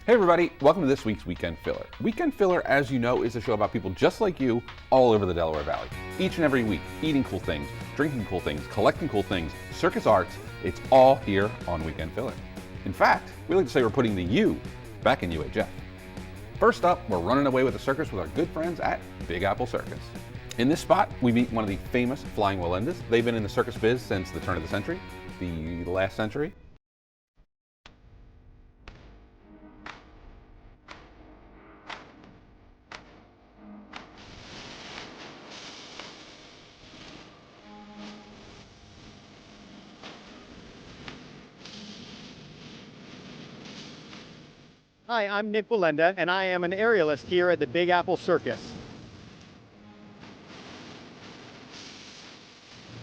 Hey everybody, welcome to this week's Weekend Filler. Weekend Filler, as you know, is a show about people just like you all over the Delaware Valley. Each and every week, eating cool things, drinking cool things, collecting cool things, circus arts, it's all here on Weekend Filler. In fact, we like to say we're putting the U back in UHF. First up, we're running away with the circus with our good friends at Big Apple Circus. In this spot, we meet one of the famous Flying Wallendas. They've been in the circus biz since the turn of the century, the last century. Hi, I'm Nick Wallenda, and I am an aerialist here at the Big Apple Circus.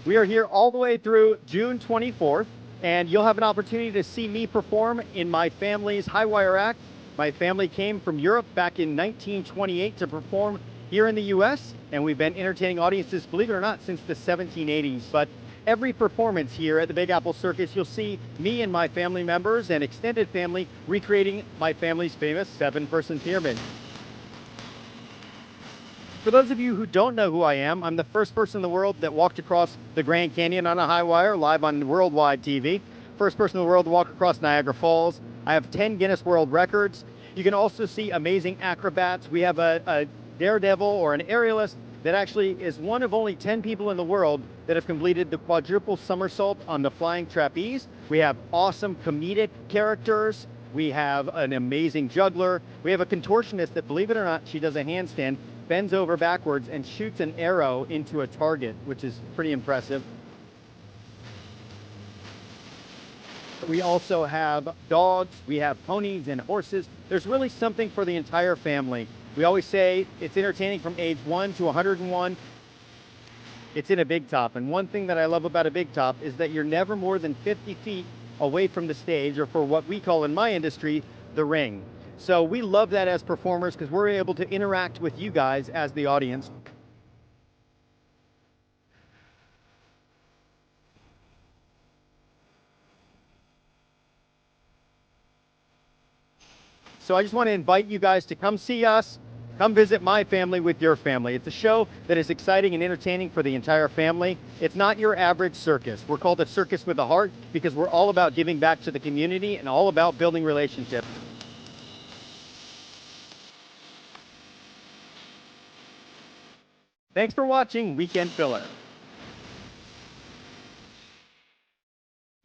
We are here all the way through June 24th, and you'll have an opportunity to see me perform in my family's high wire act. My family came from Europe back in 1928 to perform here in the US, and we've been entertaining audiences, believe it or not, since the 1780s. But every performance here at the Big Apple Circus, you'll see me and my family members and extended family recreating my family's famous 7-person pyramid. For those of you who don't know who I am, I'm the first person in the world that walked across the Grand Canyon on a high wire, live on worldwide TV. First person in the world to walk across Niagara Falls. I have 10 Guinness World Records. You can also see amazing acrobats. We have a daredevil or an aerialist that actually is one of only 10 people in the world that have completed the quadruple somersault on the flying trapeze. We have awesome comedic characters. We have an amazing juggler. We have a contortionist that, believe it or not, she does a handstand, bends over backwards and shoots an arrow into a target, which is pretty impressive. We also have dogs, we have ponies and horses. There's really something for the entire family. We always say it's entertaining from age 1 to 101. It's in a big top, and one thing that I love about a big top is that you're never more than 50 feet away from the stage, or for what we call in my industry, the ring. So we love that as performers because we're able to interact with you guys as the audience. So I just want to invite you guys to come see us, come visit my family with your family. It's a show that is exciting and entertaining for the entire family. It's not your average circus. We're called a circus with a heart because we're all about giving back to the community and all about building relationships. Thanks for watching Weekend Filler.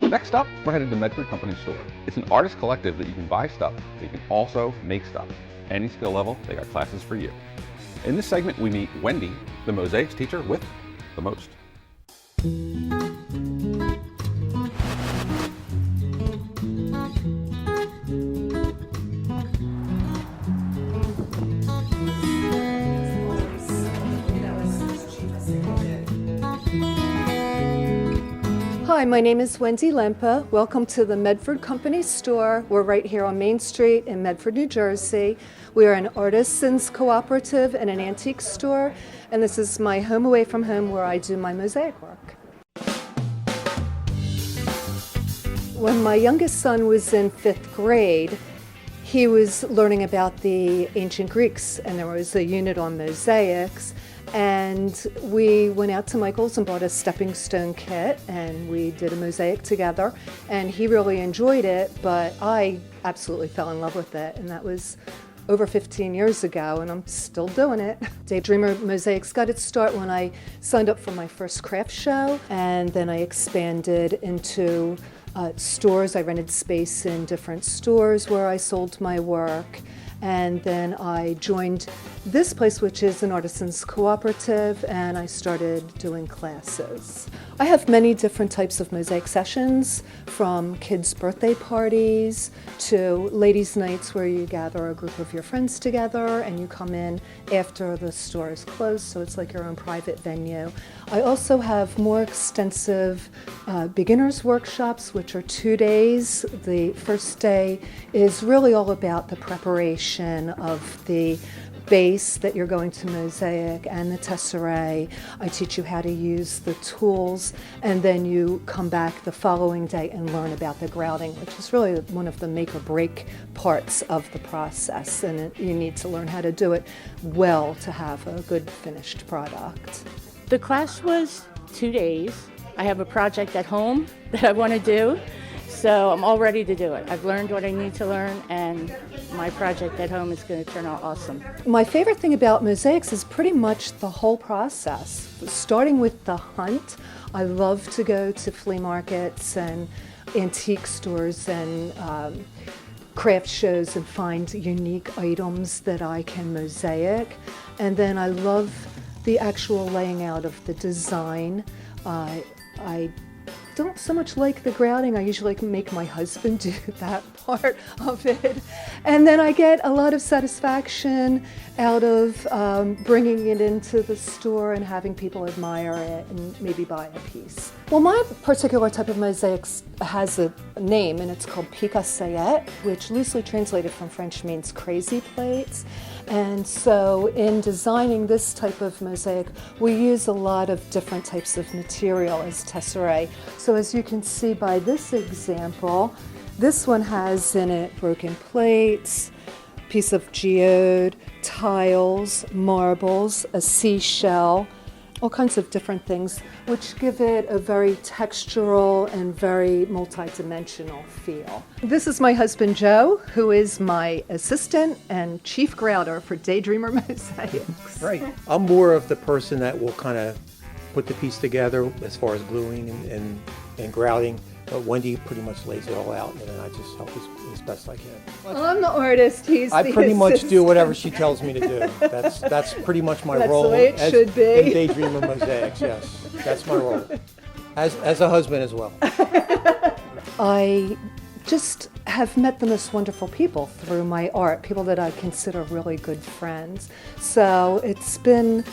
Next up, we're headed to Medford Company Store. It's an artist collective that you can buy stuff, but you can also make stuff. Any skill level, they got classes for you. In this segment, we meet Wendy, the Mosaics teacher with the most. Hi, my name is Wendy Lempa. Welcome to the Medford Company Store. We're right here on Main Street in Medford, New Jersey. We are an artisans cooperative and an antique store, and this is my home away from home where I do my mosaic work. When my youngest son was in 5th grade, he was learning about the ancient Greeks, and there was a unit on mosaics. And we went out to Michael's and bought a stepping stone kit, and we did a mosaic together, and he really enjoyed it, but I absolutely fell in love with it, and that was over 15 years ago, and I'm still doing it. Daydreamer Mosaics got its start when I signed up for my first craft show, and then I expanded into stores. I rented space in different stores where I sold my work. And then I joined this place, which is an artisans cooperative, and I started doing classes. I have many different types of mosaic sessions, from kids' birthday parties to ladies' nights where you gather a group of your friends together and you come in after the store is closed, so it's like your own private venue. I also have more extensive beginners workshops, which are 2 days. The first day is really all about the preparation of the base that you're going to mosaic and the tesserae. I teach you how to use the tools, and then you come back the following day and learn about the grouting, which is really one of the make or break parts of the process, and you need to learn how to do it well to have a good finished product. The class was 2 days. I have a project at home that I want to do, so I'm all ready to do it. I've learned what I need to learn, and my project at home is going to turn out awesome. My favorite thing about mosaics is pretty much the whole process. Starting with the hunt, I love to go to flea markets and antique stores and craft shows and find unique items that I can mosaic. And then I love the actual laying out of the design. I don't so much like the grouting. I usually make my husband do that part of it. And then I get a lot of satisfaction out of bringing it into the store and having people admire it and maybe buy a piece. Well, my particular type of mosaics has a name, and it's called pique-a-sayette, which loosely translated from French means crazy plates. And so in designing this type of mosaic, we use a lot of different types of material as tesserae. So as you can see by this example, this one has in it broken plates, piece of geode, tiles, marbles, a seashell, all kinds of different things, which give it a very textural and very multi-dimensional feel. This is my husband Joe, who is my assistant and chief grouter for Daydreamer Mosaics. Right. I'm more of the person that will kind of put the piece together as far as gluing and grouting, but Wendy pretty much lays it all out, and then I just help as best I can. Well, I'm the artist, he's I the pretty much do assistant. whatever she tells me to do. That's pretty much my That's role the way it should be. in Daydreamer Mosaics, yes. That's my role. As a husband as well. I just have met the most wonderful people through my art, people that I consider really good friends. So it's been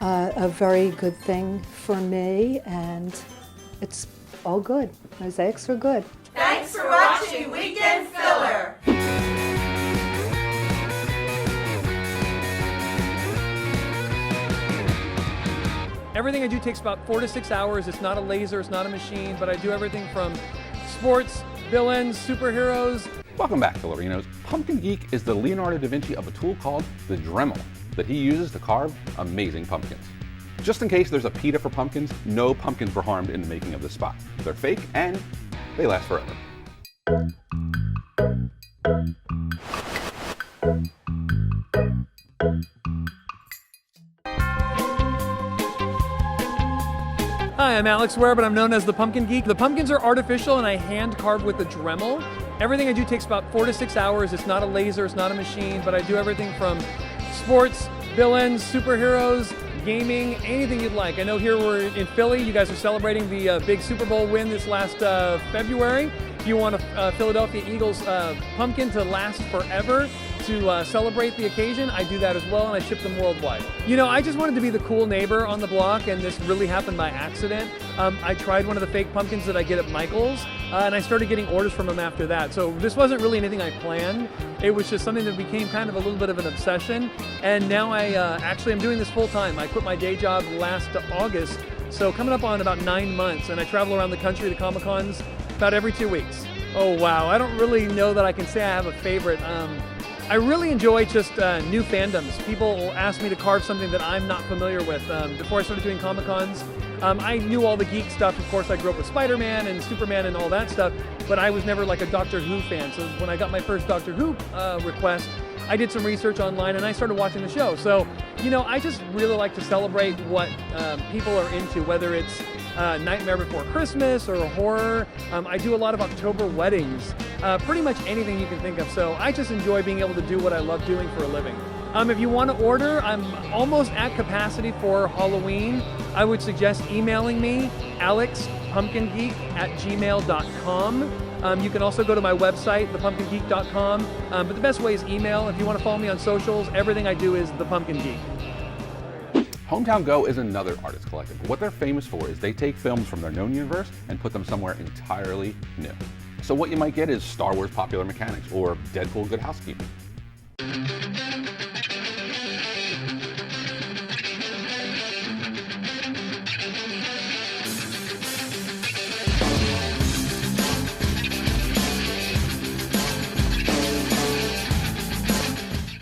a very good thing for me, and it's all good. Mosaics are good. Thanks for watching Weekend Filler. Everything I do takes about 4 to 6 hours. It's not a laser, it's not a machine, but I do everything from sports, villains, superheroes. Welcome back, Fillerinos. Pumpkin Geek is the Leonardo da Vinci of a tool called the Dremel that he uses to carve amazing pumpkins. Just in case there's a PETA for pumpkins, no pumpkins were harmed in the making of this spot. They're fake and they last forever. Hi, I'm Alex Ware, but I'm known as the Pumpkin Geek. The pumpkins are artificial and I hand carve with the Dremel. Everything I do takes about 4 to 6 hours. It's not a laser, it's not a machine, but I do everything from sports, villains, superheroes, gaming, anything you'd like. I know here we're in Philly. You guys are celebrating the big Super Bowl win this last February. If you want a Philadelphia Eagles pumpkin to last forever, to celebrate the occasion, I do that as well, and I ship them worldwide. You know, I just wanted to be the cool neighbor on the block, and this really happened by accident. I tried one of the fake pumpkins that I get at Michael's, and I started getting orders from them after that. So this wasn't really anything I planned. It was just something that became kind of a little bit of an obsession, and now I actually am doing this full time. I quit my day job last August, so coming up on about 9 months, and I travel around the country to Comic-Cons about every 2 weeks. Oh wow, I don't really know that I can say I have a favorite. I really enjoy just new fandoms. People will ask me to carve something that I'm not familiar with. Before I started doing Comic-Cons, I knew all the geek stuff. Of course, I grew up with Spider-Man and Superman and all that stuff, but I was never like a Doctor Who fan. So when I got my first Doctor Who request, I did some research online and I started watching the show. So, you know, I just really like to celebrate what people are into, whether it's Nightmare Before Christmas or horror. I do a lot of October weddings, pretty much anything you can think of. So I just enjoy being able to do what I love doing for a living. If you want to order, I'm almost at capacity for Halloween. I would suggest emailing me, alexpumpkingeek@gmail.com. You can also go to my website, thepumpkingeek.com. But the best way is email. If you want to follow me on socials, everything I do is The Pumpkin Geek. Hometown Go is another artist collective. What they're famous for is they take films from their known universe and put them somewhere entirely new. So what you might get is Star Wars Popular Mechanics or Deadpool Good Housekeeping.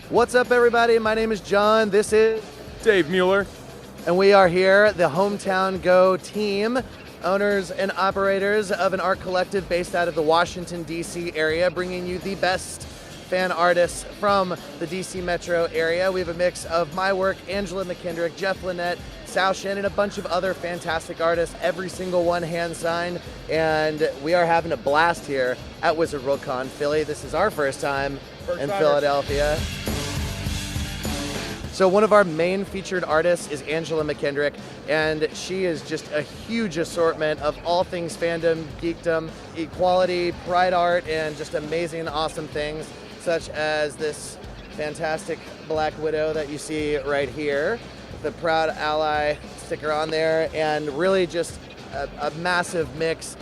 What's up, everybody? My name is John. This is Dave Mueller. And we are here, the Hometown Go team, owners and operators of an art collective based out of the Washington, D.C. area, bringing you the best fan artists from the D.C. metro area. We have a mix of my work, Angela McKendrick, Jeff Lynette, Sal Shin, and a bunch of other fantastic artists, every single one hand-signed, and we are having a blast here at Wizard World Con Philly. This is our first time in Philadelphia. So one of our main featured artists is Angela McKendrick, and she is just a huge assortment of all things fandom, geekdom, equality, pride art, and just amazing, awesome things, such as this fantastic Black Widow that you see right here, the Proud Ally sticker on there, and really just a massive mix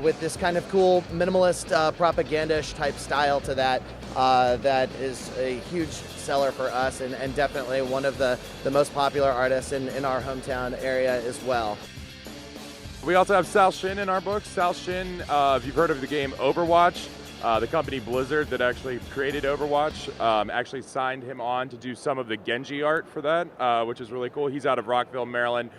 with this kind of cool minimalist propaganda-ish type style to that. That is a huge seller for us, and definitely one of the most popular artists in our hometown area as well. We also have Sal Shin in our book. Sal Shin, if you've heard of the game Overwatch, the company Blizzard that actually created Overwatch actually signed him on to do some of the Genji art for that, which is really cool. He's out of Rockville, Maryland.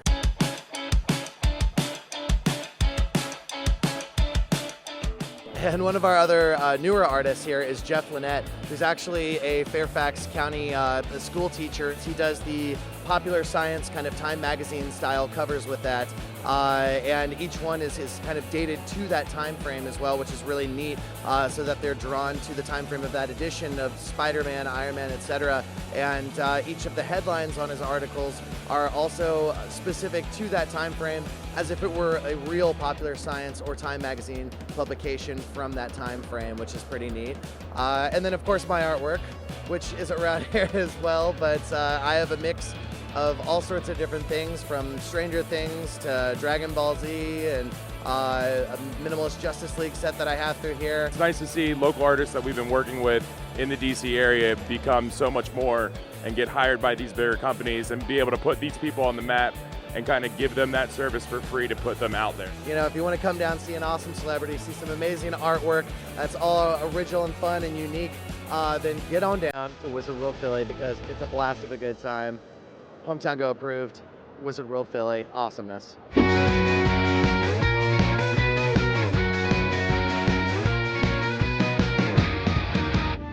And one of our other newer artists here is Jeff Lynette, who's actually a Fairfax County school teacher. He does the popular science kind of Time magazine style covers with that. And each one is kind of dated to that time frame as well, which is really neat, so that they're drawn to the time frame of that edition of Spider-Man, Iron Man, etc. And each of the headlines on his articles are also specific to that time frame, as if it were a real popular science or Time magazine publication from that time frame, which is pretty neat. And then of course my artwork, which is around here as well, but I have a mix of all sorts of different things, from Stranger Things to Dragon Ball Z, and a minimalist Justice League set that I have through here. It's nice to see local artists that we've been working with in the DC area become so much more and get hired by these bigger companies and be able to put these people on the map and kind of give them that service for free to put them out there. You know, if you want to come down, see an awesome celebrity, see some amazing artwork that's all original and fun and unique, then get on down to Wizard World Philly, because it's a blast of a good time. Hometown Go approved, Wizard World Philly, awesomeness.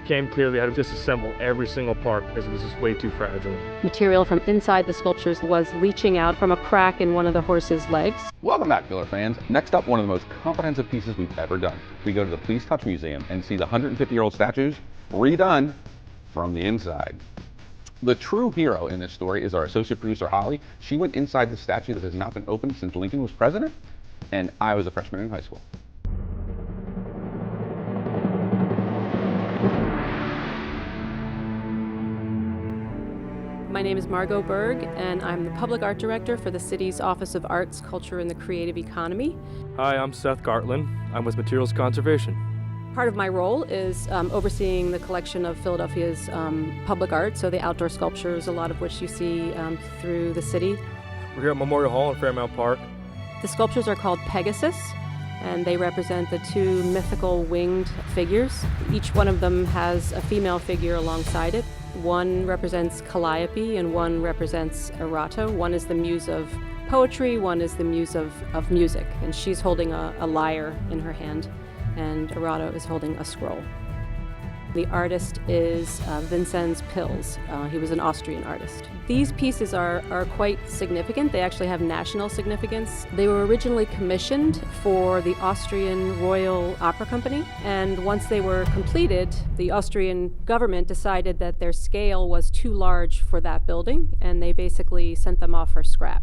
Became clear we had to disassemble every single part because it was just way too fragile. Material from inside the sculptures was leaching out from a crack in one of the horse's legs. Welcome back, Filler fans. Next up, one of the most comprehensive pieces we've ever done. We go to the Please Touch Museum and see the 150-year-old statues redone from the inside. The true hero in this story is our associate producer, Holly. She went inside the statue that has not been opened since Lincoln was president, and I was a freshman in high school. My name is Margot Berg, and I'm the Public Art Director for the city's Office of Arts, Culture, and the Creative Economy. Hi, I'm Seth Gartland. I'm with Materials Conservation. Part of my role is overseeing the collection of Philadelphia's public art, so the outdoor sculptures, a lot of which you see through the city. We're here at Memorial Hall in Fairmount Park. The sculptures are called Pegasus, and they represent the two mythical winged figures. Each one of them has a female figure alongside it. One represents Calliope and one represents Erato. One is the muse of poetry, one is the muse of music, and she's holding a lyre in her hand, and Erato is holding a scroll. The artist is Vincenz Pils. He was an Austrian artist. These pieces are quite significant. They actually have national significance. They were originally commissioned for the Austrian Royal Opera Company, and once they were completed, the Austrian government decided that their scale was too large for that building, and they basically sent them off for scrap.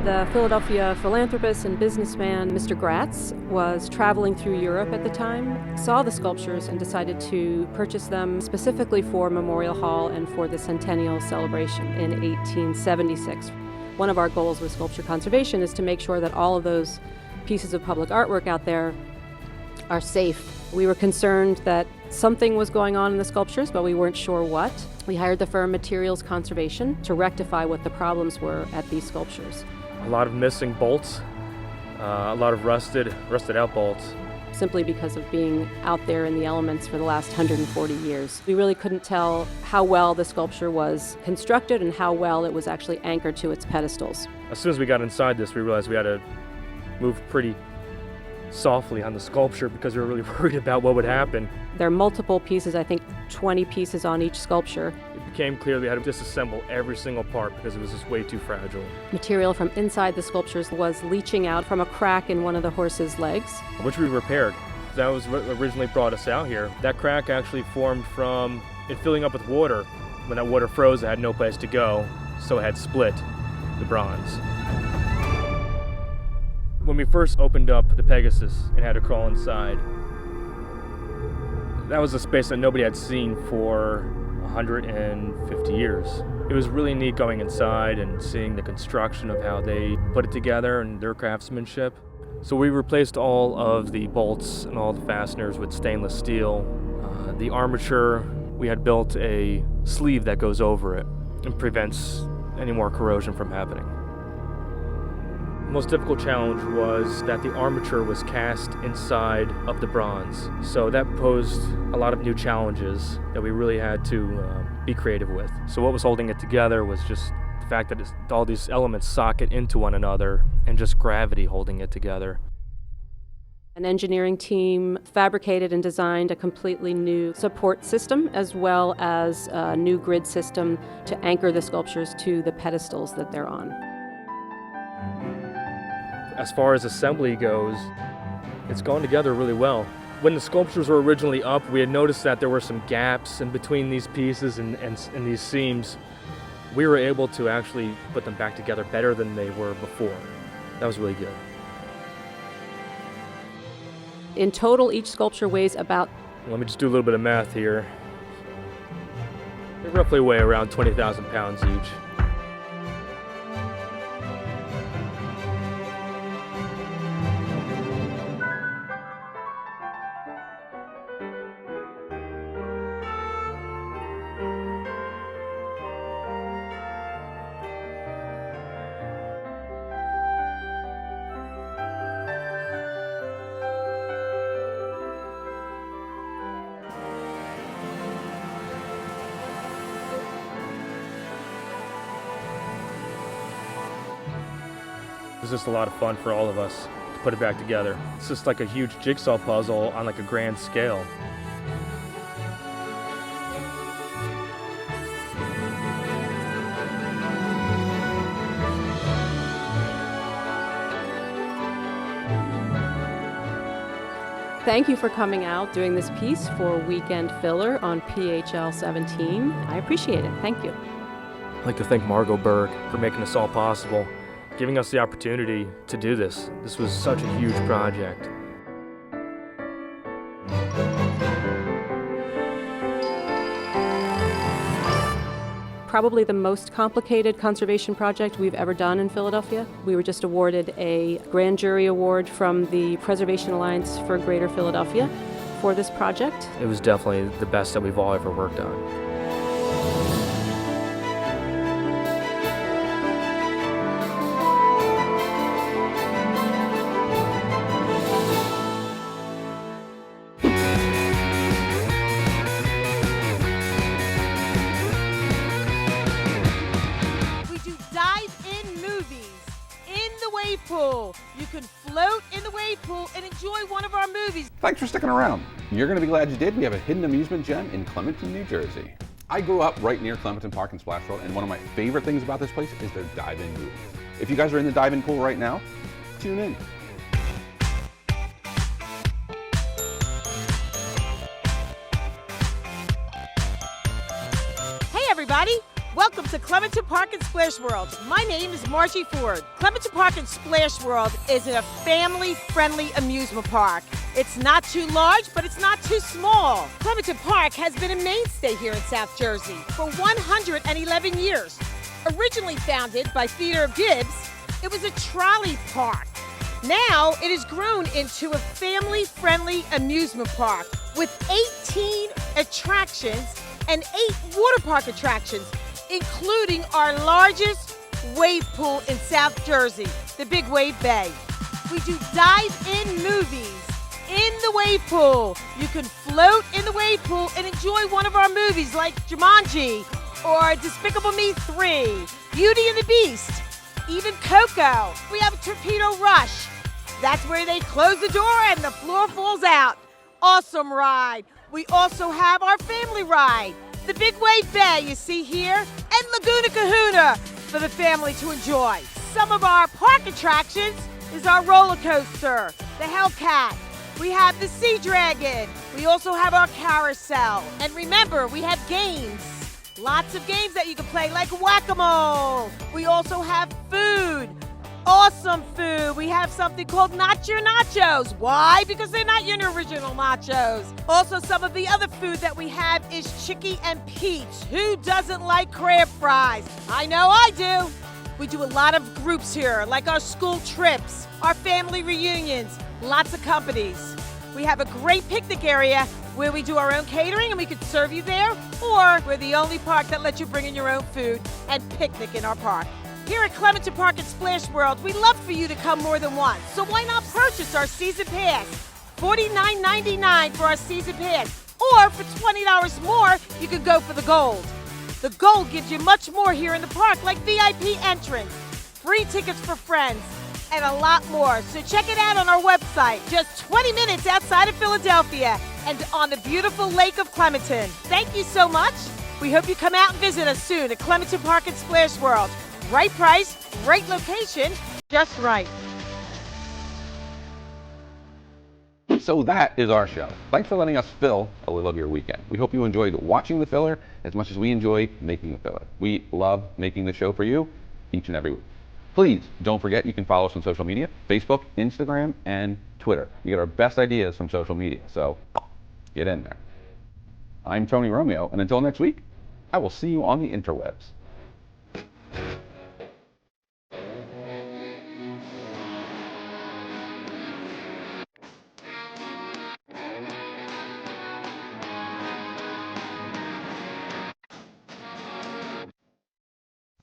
The Philadelphia philanthropist and businessman Mr. Gratz was traveling through Europe at the time, saw the sculptures, and decided to purchase them specifically for Memorial Hall and for the centennial celebration in 1876. One of our goals with sculpture conservation is to make sure that all of those pieces of public artwork out there are safe. We were concerned that something was going on in the sculptures, but we weren't sure what. We hired the firm Materials Conservation to rectify what the problems were at these sculptures. A lot of missing bolts, a lot of rusted out bolts, simply because of being out there in the elements for the last 140 years. We really couldn't tell how well the sculpture was constructed and how well it was actually anchored to its pedestals. As soon as we got inside this, we realized we had to move pretty softly on the sculpture because we were really worried about what would happen. There are multiple pieces, I think 20 pieces on each sculpture. It became clear we had to disassemble every single part because it was just way too fragile. Material from inside the sculptures was leaching out from a crack in one of the horse's legs, Which we repaired. That was what originally brought us out here. That crack actually formed from it filling up with water. When that water froze, it had no place to go, so it had split the bronze. When we first opened up the Pegasus and had to crawl inside, that was a space that nobody had seen for 150 years. It was really neat going inside and seeing the construction of how they put it together and their craftsmanship. So we replaced all of the bolts and all the fasteners with stainless steel. The armature, we had built a sleeve that goes over it and prevents any more corrosion from happening. The most difficult challenge was that the armature was cast inside of the bronze. So that posed a lot of new challenges that we really had to be creative with. So what was holding it together was just the fact that all these elements socket into one another and just gravity holding it together. An engineering team fabricated and designed a completely new support system as well as a new grid system to anchor the sculptures to the pedestals that they're on. As far as assembly goes, it's gone together really well. When the sculptures were originally up, we had noticed that there were some gaps in between these pieces and these seams. We were able to actually put them back together better than they were before. That was really good. In total, each sculpture weighs about... Let me just do a little bit of math here. They roughly weigh around 20,000 pounds each. It was just a lot of fun for all of us to put it back together. It's just like a huge jigsaw puzzle on like a grand scale. Thank you for coming out, doing this piece for Weekend Filler on PHL 17. I appreciate it. Thank you. I'd like to thank Margot Berg for making this all possible, giving us the opportunity to do this. This was such a huge project. Probably the most complicated conservation project we've ever done in Philadelphia. We were just awarded a grand jury award from the Preservation Alliance for Greater Philadelphia for this project. It was definitely the best that we've all ever worked on. Pool. You can float in the wave pool and enjoy one of our movies. Thanks for sticking around. You're going to be glad you did. We have a hidden amusement gem in Clementon, New Jersey. I grew up right near Clementon Park and Splash World, and one of my favorite things about this place is their dive-in booth. If you guys are in the dive-in pool right now, tune in. Hey everybody! Welcome to Clementon Park and Splash World. My name is Margie Ford. Clementon Park and Splash World is a family-friendly amusement park. It's not too large, but it's not too small. Clementon Park has been a mainstay here in South Jersey for 111 years. Originally founded by Theodore Gibbs, it was a trolley park. Now it has grown into a family-friendly amusement park with 18 attractions and 8 water park attractions, including our largest wave pool in South Jersey, the Big Wave Bay. We do dive-in movies in the wave pool. You can float in the wave pool and enjoy one of our movies like Jumanji or Despicable Me 3, Beauty and the Beast, even Coco. We have a Torpedo Rush. That's where they close the door and the floor falls out. Awesome ride. We also have our family ride, the Big Wave Bay you see here, and Laguna Kahuna for the family to enjoy. Some of our park attractions is our roller coaster, the Hellcat. We have the Sea Dragon. We also have our carousel. And remember, we have games. Lots of games that you can play, like Whack-A-Mole. We also have food. Awesome food. We have something called Not Your Nachos. Why? Because they're not your original nachos. Also, some of the other food that we have is Chicky and Peach. Who doesn't like crab fries? I know I do. We do a lot of groups here, like our school trips, our family reunions, lots of companies. We have a great picnic area where we do our own catering and we could serve you there, or we're the only park that lets you bring in your own food and picnic in our park. Here at Clementon Park and Splash World, we love for you to come more than once. So why not purchase our season pass? $49.99 for our season pass. Or for $20 more, you could go for the gold. The gold gives you much more here in the park, like VIP entrance, free tickets for friends, and a lot more. So check it out on our website, just 20 minutes outside of Philadelphia and on the beautiful Lake of Clementon. Thank you so much. We hope you come out and visit us soon at Clementon Park and Splash World. Right price, right location, just right. So that is our show. Thanks for letting us fill a little of your weekend. We hope you enjoyed watching the filler as much as we enjoy making the filler. We love making the show for you each and every week. Please don't forget you can follow us on social media, Facebook, Instagram, and Twitter. We get our best ideas from social media, so get in there. I'm Tony Romeo, and until next week, I will see you on the interwebs.